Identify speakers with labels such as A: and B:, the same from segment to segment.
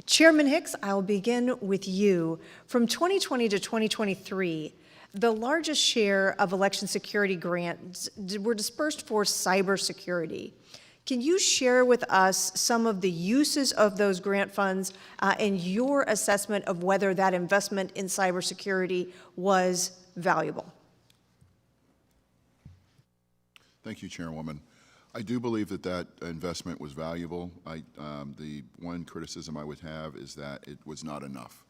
A: Chairman Hicks, I'll begin with you. From 2020 to 2023, the largest share of election security grants were dispersed for cybersecurity. Can you share with us some of the uses of those grant funds and your assessment of whether that investment in cybersecurity was valuable?
B: Thank you, Chairwoman. I do believe that that investment was valuable. The one criticism I would have is that it was not enough.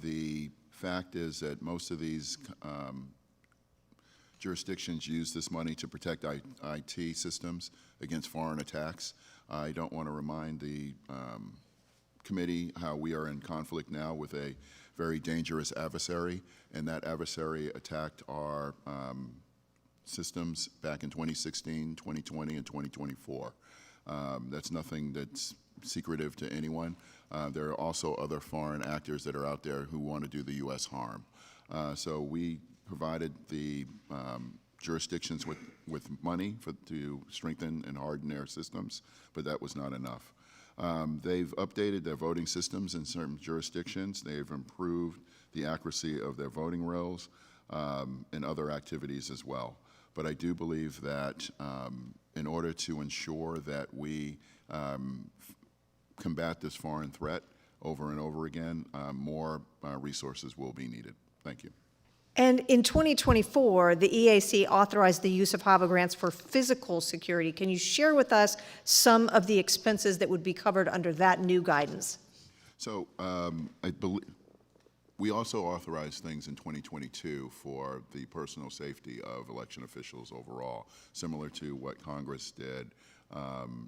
B: The fact is that most of these jurisdictions use this money to protect IT systems against foreign attacks. I don't want to remind the committee how we are in conflict now with a very dangerous adversary, and that adversary attacked our systems back in 2016, 2020, and 2024. That's nothing that's secretive to anyone. There are also other foreign actors that are out there who want to do the U.S. harm. So we provided the jurisdictions with money to strengthen and harden their systems, but that was not enough. They've updated their voting systems in certain jurisdictions. They've improved the accuracy of their voting rolls and other activities as well. But I do believe that in order to ensure that we combat this foreign threat over and over again, more resources will be needed. Thank you.
A: And in 2024, the EAC authorized the use of HAVA grants for physical security. Can you share with us some of the expenses that would be covered under that new guidance?
B: So I believe we also authorized things in 2022 for the personal safety of election officials overall, similar to what Congress did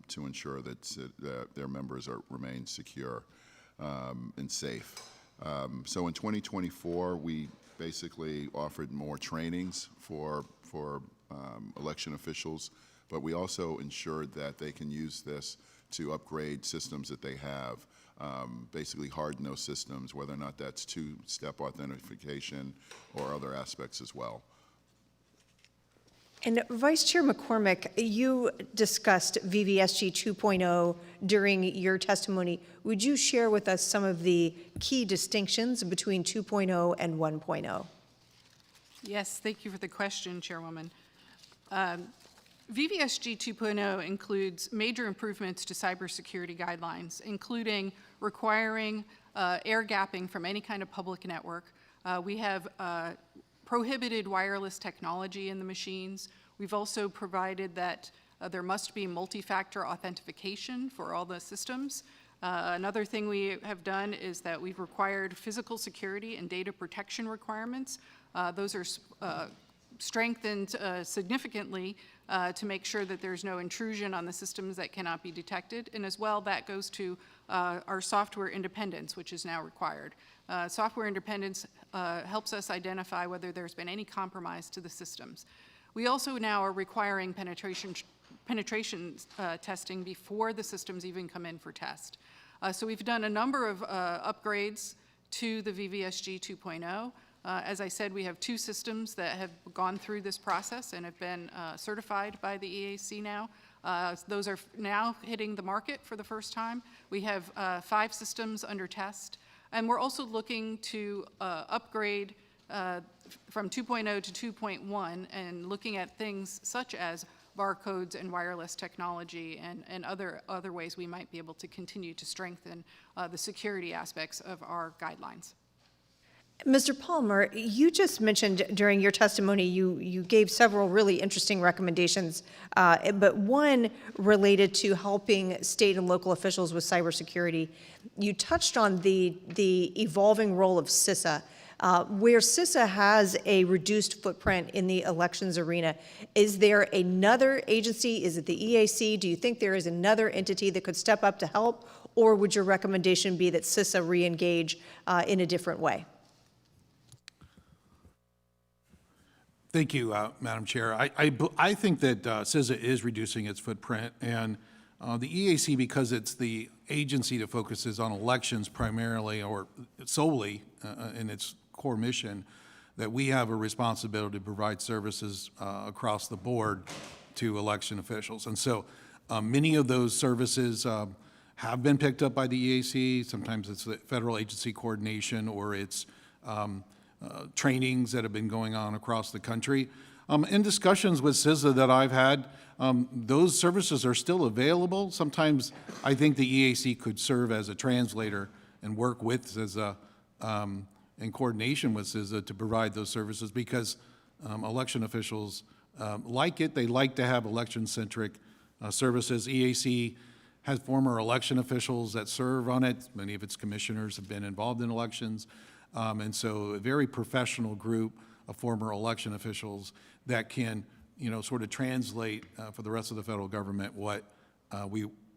B: to ensure that their members remain secure and safe. So in 2024, we basically offered more trainings for election officials, but we also ensured that they can use this to upgrade systems that they have, basically harden those systems, whether or not that's two-step authentication or other aspects as well.
A: And Vice Chair McCormick, you discussed VVSG 2.0 during your testimony. Would you share with us some of the key distinctions between 2.0 and 1.0?
C: Yes, thank you for the question, Chairwoman. VVSG 2.0 includes major improvements to cybersecurity guidelines, including requiring air gapping from any kind of public network. We have prohibited wireless technology in the machines. We've also provided that there must be multi-factor authentication for all the systems. Another thing we have done is that we've required physical security and data protection requirements. Those are strengthened significantly to make sure that there's no intrusion on the systems that cannot be detected. And as well, that goes to our software independence, which is now required. Software independence helps us identify whether there's been any compromise to the systems. We also now are requiring penetration testing before the systems even come in for test. So we've done a number of upgrades to the VVSG 2.0. As I said, we have 2 systems that have gone through this process and have been certified by the EAC now. Those are now hitting the market for the first time. We have 5 systems under test. And we're also looking to upgrade from 2.0 to 2.1 and looking at things such as barcodes and wireless technology and other ways we might be able to continue to strengthen the security aspects of our guidelines.
A: Mr. Palmer, you just mentioned during your testimony, you gave several really interesting recommendations, but one related to helping state and local officials with cybersecurity. You touched on the evolving role of CISA. Where CISA has a reduced footprint in the elections arena, is there another agency? Is it the EAC? Do you think there is another entity that could step up to help, or would your recommendation be that CISA re-engage in a different way?
D: Thank you, Madam Chair. I think that CISA is reducing its footprint, and the EAC, because it's the agency that focuses on elections primarily or solely in its core mission, that we have a responsibility to provide services across the board to election officials. And so many of those services have been picked up by the EAC. Sometimes it's the federal agency coordination, or it's trainings that have been going on across the country. In discussions with CISA that I've had, those services are still available. Sometimes I think the EAC could serve as a translator and work with CISA in coordination with CISA to provide those services, because election officials like it. They like to have election-centric services. EAC has former election officials that serve on it. Many of its commissioners have been involved in elections. And so a very professional group of former election officials that can, sort of translate for the rest of the federal government what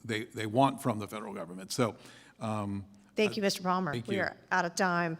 D: they want from the federal government. So
A: Thank you, Mr. Palmer.
D: Thank
A: We
D: you.
A: are out of time.